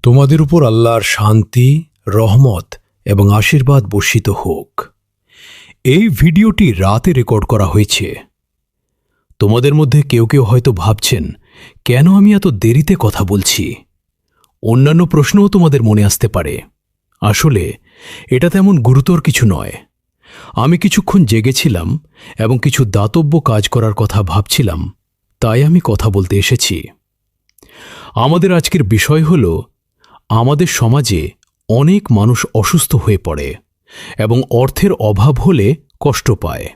তোমাদের উপর আল্লাহর শান্তি, রহমত এবং আশীর্বাদ বর্ষিত হোক। এই ভিডিওটি রাতে রেকর্ড করা হয়েছে। তোমাদের মধ্যে কেউ কেউ হয়তো ভাবছেন, কেন আমি এত দেরিতে কথা বলছি? অন্যান্য প্রশ্নও তোমাদের মনে আসতে পারে। আসলে এটা তেমন গুরুতর কিছু নয়। আমি কিছুক্ষণ জেগেছিলাম এবং কিছু দাতব্য কাজ করার কথা ভাবছিলাম, তাই আমি কথা বলতে এসেছি। আমাদের আজকের বিষয় হল, আমাদের সমাজে অনেক মানুষ অসুস্থ হয়ে পড়ে এবং অর্থের অভাব হলে কষ্ট পায়।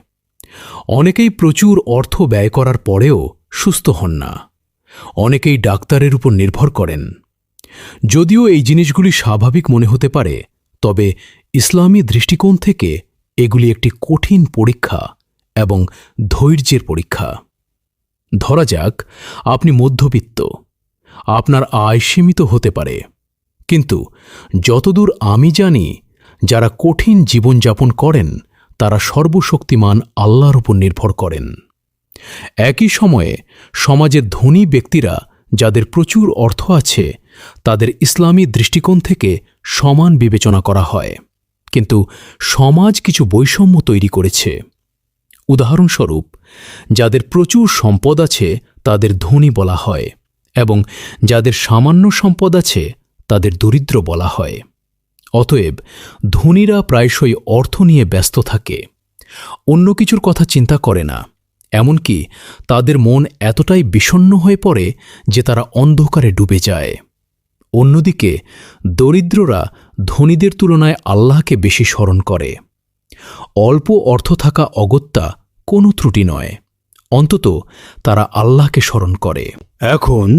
অনেকেই প্রচুর অর্থ ব্যয় করার পরেও সুস্থ হন না। অনেকেই ডাক্তারের উপর নির্ভর করেন। যদিও এই জিনিসগুলি স্বাভাবিক মনে হতে পারে, তবে ইসলামী দৃষ্টিকোণ থেকে এগুলি একটি কঠিন পরীক্ষা এবং ধৈর্যের পরীক্ষা। ধরা যাক, আপনি মধ্যবিত্ত। আপনার আয় সীমিত হতে পারে, কিন্তু যতদূর আমি জানি, যারা কঠিন জীবনযাপন করেন তারা সর্বশক্তিমান আল্লাহর উপর নির্ভর করেন। একই সময়ে সমাজের ধনী ব্যক্তিরা, যাদের প্রচুর অর্থ আছে, তাদের ইসলামী দৃষ্টিকোণ থেকে সমান বিবেচনা করা হয়। কিন্তু সমাজ কিছু বৈষম্য তৈরি করেছে। উদাহরণস্বরূপ, যাদের প্রচুর সম্পদ আছে তাদের ধনী বলা হয়, এবং যাদের সামান্য সম্পদ আছে তাদের দরিদ্র বলা হয়। অতএব ধনীরা প্রায়শই অর্থ নিয়ে ব্যস্ত থাকে, অন্য কিছুর কথা চিন্তা করে না। এমনকি তাদের মন এতটাই বিষণ্ণ হয়ে পড়ে যে তারা অন্ধকারে ডুবে যায়। অন্যদিকে দরিদ্ররা ধনীদের তুলনায় আল্লাহকে বেশি স্মরণ করে। অল্প অর্থ থাকা অগত্যা কোনো ত্রুটি নয়, অন্তত তারা আল্লাহকে স্মরণ করে। এখন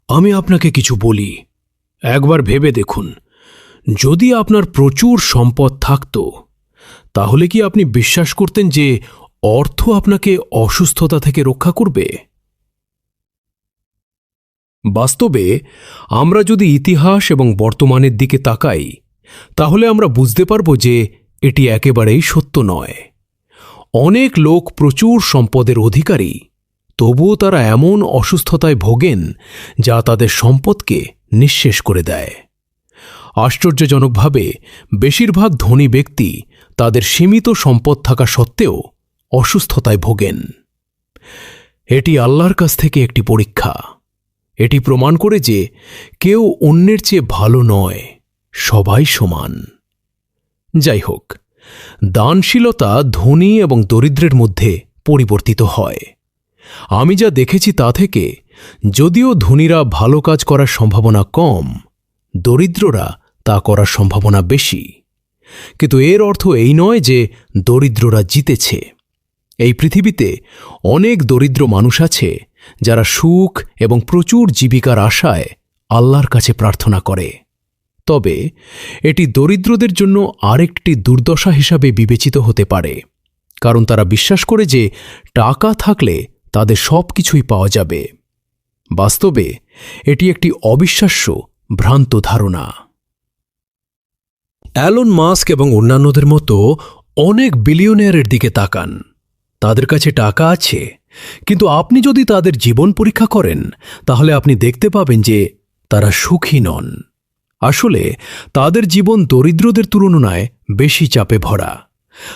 আমি আপনাকে কিছু বলি। একবার ভেবে দেখুন, যদি আপনার প্রচুর সম্পদ থাকত, তাহলে কি আপনি বিশ্বাস করতেন যে অর্থ আপনাকে অসুস্থতা থেকে রক্ষা করবে? বাস্তবে আমরা যদি ইতিহাস এবং বর্তমানের দিকে তাকাই, তাহলে আমরা বুঝতে পারব যে এটি একেবারেই সত্য নয়। অনেক লোক প্রচুর সম্পদের অধিকারী, তবুও তারা এমন অসুস্থতায় ভোগেন যা তাদের সম্পদকে নিঃশেষ করে দেয়। আশ্চর্যজনকভাবে বেশিরভাগ ধনী ব্যক্তি তাদের সীমিত সম্পদ থাকা সত্ত্বেও অসুস্থতায় ভোগেন। এটি আল্লাহর কাছ থেকে একটি পরীক্ষা। এটি প্রমাণ করে যে কেউ অন্যের চেয়ে ভালো নয়, সবাই সমান। যাই হোক, দানশীলতা ধনী এবং দরিদ্রের মধ্যে পরিবর্তিত হয়। আমি যা দেখেছি তা থেকে, যদিও ধনীরা ভালো কাজ করার সম্ভাবনা কম, দরিদ্ররা তা করার সম্ভাবনা বেশি। কিন্তু এর অর্থ এই নয় যে দরিদ্ররা জিতেছে। এই পৃথিবীতে অনেক দরিদ্র মানুষ আছে যারা সুখ এবং প্রচুর জীবিকার আশায় আল্লাহর কাছে প্রার্থনা করে। তবে এটি দরিদ্রদের জন্য আরেকটি দুর্দশা হিসাবে বিবেচিত হতে পারে, কারণ তারা বিশ্বাস করে যে টাকা থাকলে তাদের সব কিছুই পাওয়া যাবে। বাস্তবে এটি একটি অবিশ্বাস্য, ভ্রান্ত ধারণা। অ্যালন মাস্ক এবং অন্যান্যদের মতো অনেক বিলিয়নিয়ারের দিকে তাকান। তাদের কাছে টাকা আছে, কিন্তু আপনি যদি তাদের জীবন পরীক্ষা করেন, তাহলে আপনি দেখতে পাবেন যে তারা সুখী নন। আসলে তাদের জীবন দরিদ্রদের তুলনায় বেশি চাপে ভরা।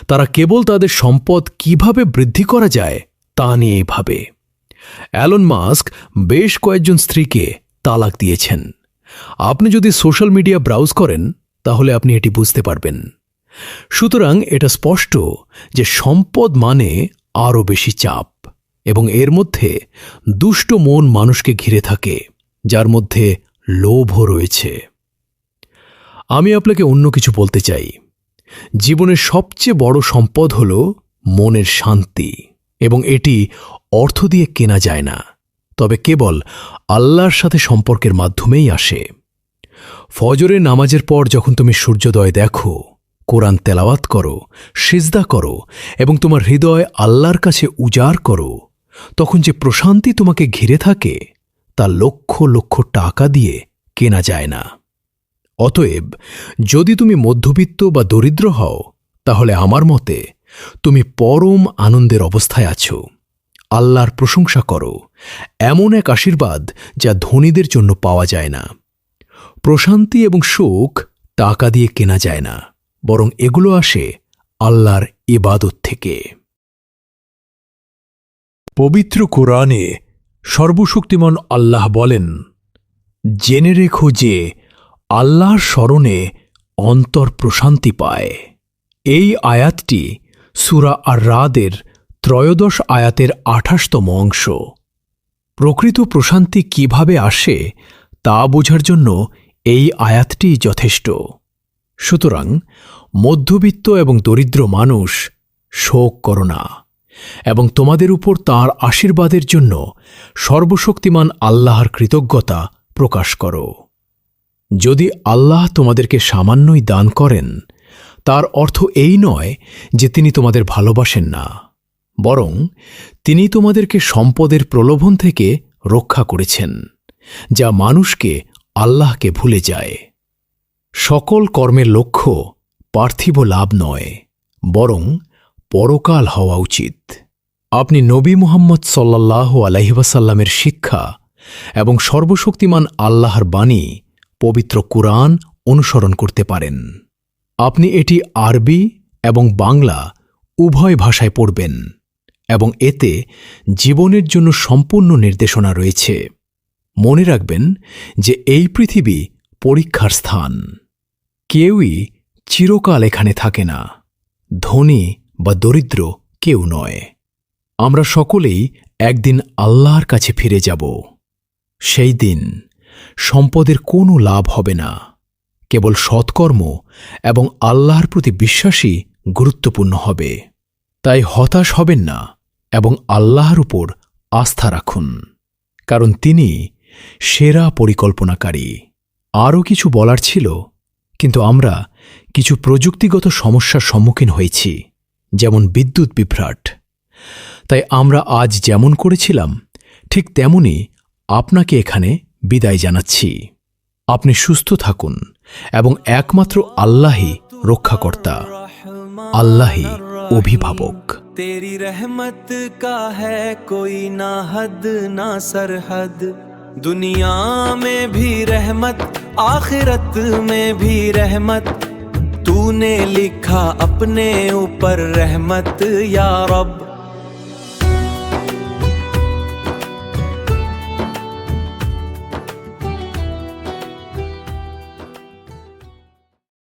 তারা কেবল তাদের সম্পদ কিভাবে বৃদ্ধি করা যায় তা নিয়েই ভাবে। অ্যালন মাস্ক বেশ কয়েকজন স্ত্রীকে তালাক দিয়েছেন। আপনি যদি সোশ্যাল মিডিয়া ব্রাউজ করেন, তাহলে আপনি এটি বুঝতে পারবেন। সুতরাং এটা স্পষ্ট যে সম্পদ মানে আরও বেশি চাপ, এবং এর মধ্যে দুষ্ট মন মানুষকে ঘিরে থাকে, যার মধ্যে লোভও রয়েছে। আমি আপনাকে অন্য কিছু বলতে চাই। জীবনের সবচেয়ে বড় সম্পদ হল মনের শান্তি, এবং এটি অর্থ দিয়ে কেনা যায় না, তবে কেবল আল্লাহর সাথে সম্পর্কের মাধ্যমেই আসে। ফজরের নামাজের পর যখন তুমি সূর্যোদয় দেখো, কোরআন তেলাওয়াত করো, সিজদা করো এবং তোমার হৃদয় আল্লাহর কাছে উজাড় করো, তখন যে প্রশান্তি তোমাকে ঘিরে থাকে, তা লক্ষ লক্ষ টাকা দিয়ে কেনা যায় না। অতএব যদি তুমি মধ্যবিত্ত বা দরিদ্র হও, তাহলে আমার মতে তুমি পরম আনন্দের অবস্থায় আছো। আল্লাহর প্রশংসা করো, এমন এক আশীর্বাদ যা ধনীদের জন্য পাওয়া যায় না। প্রশান্তি এবং সুখ টাকা দিয়ে কেনা যায় না, বরং এগুলো আসে আল্লাহর ইবাদত থেকে। পবিত্র কোরআনে সর্বশক্তিমান আল্লাহ বলেন, জেনে রেখো যে আল্লাহর স্মরণে অন্তর প্রশান্তি পায়। এই আয়াতটি সূরা আর-রাদের 13 আয়াতের 28তম অংশ। প্রকৃত প্রশান্তি কিভাবে আসে তা বোঝার জন্য এই আয়াতটি যথেষ্ট। সুতরাং মধ্যবিত্ত এবং দরিদ্র মানুষ, শোক করো না এবং তোমাদের উপর তাঁর আশীর্বাদের জন্য সর্বশক্তিমান আল্লাহর কৃতজ্ঞতা প্রকাশ করো। যদি আল্লাহ তোমাদেরকে সামান্যই দান করেন, তার অর্থ এই নয় যে তিনি তোমাদের ভালোবাসেন না, বরং তিনি তোমাদেরকে সম্পদের প্রলোভন থেকে রক্ষা করেছেন, যা মানুষকে আল্লাহকে ভুলে যায়। সকল কর্মের লক্ষ্য পার্থিব লাভ নয়, বরং পরকাল হওয়া উচিত। আপনি নবী মুহাম্মদ সাল্লাল্লাহু আলাইহি ওয়াসাল্লামের শিক্ষা এবং সর্বশক্তিমান আল্লাহর বাণী পবিত্র কুরআন অনুসরণ করতে পারেন। আপনি এটি আরবি এবং বাংলা উভয় ভাষায় পড়বেন এবং এতে জীবনের জন্য সম্পূর্ণ নির্দেশনা রয়েছে। মনে রাখবেন যে এই পৃথিবী পরীক্ষার স্থান। কেউই চিরকাল এখানে থাকে না, ধনী বা দরিদ্র কেউ নয়। আমরা সকলেই একদিন আল্লাহর কাছে ফিরে যাব। সেই দিন সম্পদের কোনো লাভ হবে না, কেবল সৎকর্ম এবং আল্লাহর প্রতি বিশ্বাসই গুরুত্বপূর্ণ হবে। তাই হতাশ হবেন না এবং আল্লাহর উপর আস্থা রাখুন, কারণ তিনি সেরা পরিকল্পনাকারী। আরও কিছু বলার ছিল, কিন্তু আমরা কিছু প্রযুক্তিগত সমস্যার সম্মুখীন হয়েছি, যেমন বিদ্যুৎ বিভ্রাট। তাই আমরা আজ যেমন করেছিলাম ঠিক তেমনি আপনাকে এখানে বিদায় জানাচ্ছি। আপনি সুস্থ থাকুন এবং একমাত্র আল্লাহই রক্ষাকর্তা, আল্লাহই অভিভাবক। तेरी रहमत का है कोई ना हद ना सरहद, दुनिया में भी रहमत आखिरत में भी रहमत, तूने लिखा अपने ऊपर रहमत या रब।